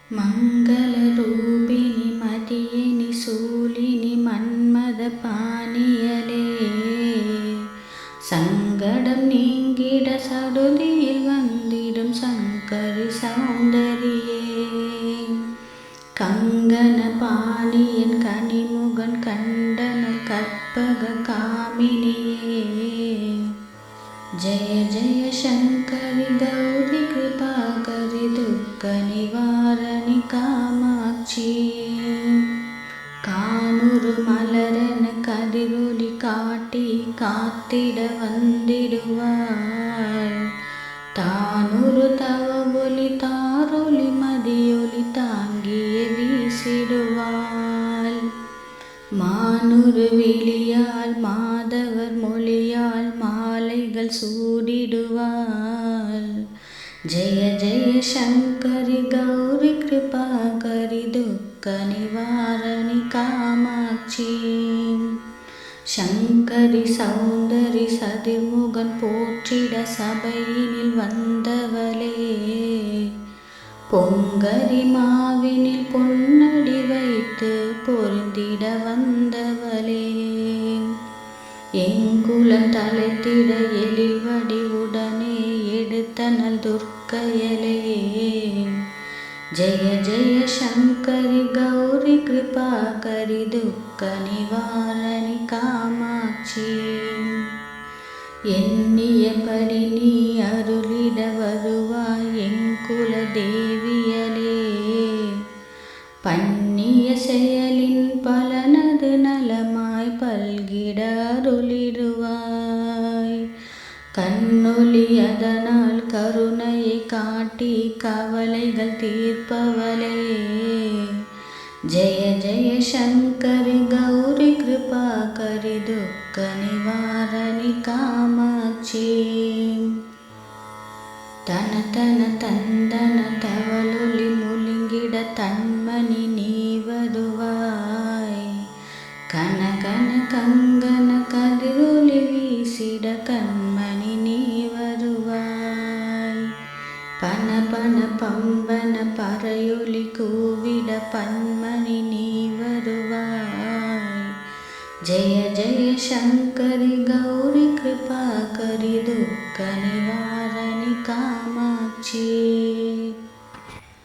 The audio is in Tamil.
மங்களரூபிணி மதியினி சூலினி மன்மத பாணியலே சங்கடம் நீங்கிட சடுதியில் வந்திடும் சங்கரி சௌந்தரியே கங்கன பாணியன் கனிமுகன் கண்டனல் கற்பக காமினியே जय जय शंकरि गौरी कृपाकरि दुःख निवारणि कामाक्षी கானூறு மலரன கதிரொலி காட்டி காத்திட வந்திடுவாள் தானூறு தவபொலி தாரொலி மதியொலி தாங்கிய வீசிடுவாள் மானூறு விழியால் மாதவர் மொழியால் மாலைகள் சூடிடுவாள் ஜெய ஜெய சங்கரி கௌரி கிருபாகரி துக்க நிவாரணி காமாட்சி சங்கரி சௌந்தரி சதிர்முகன் போற்றிட சபையினில் வந்தவளே பொங்கரி மாவினில் பொன்னடி வைத்து பொருந்திட வந்தவளே எங்குலம் தலைத்திட எழில் வடிவுடனே எடுத்தனல் துர்க்கையலே ஜெய ஜெய சங்கரி கௌரி கிருபாகரி துக்க நிவாரணி காமாட்சி எண்ணியபடி நீ அருளிட வருவாய் எங்குல தேவியலே பண்ணிய செயலின் பலனது நலமாய் பல்கிட அருளிடுவாய் கண்ணொளி அதனால் கருணையை காட்டி கவலைகள் தீர்ப்பவளே ஜெய ஜெய சங்கரி கௌரி கிருபாகரி துக்க நிவாரணி காமாட்சி தன தன தந்தன தவளொலி முழுங்கிட தன்மணி நீ வருவாய் கன கன கங்கன கதிரொலி வீசிட கண்மணி நீ வருவாய் பன பன பம்பன பறையொலி கூவிட பன்மணி நீ வருவாய் ஜெய ஜெய சங்கரி கௌரி கிருபாகரி துக்க நிவாரணி காமாட்சி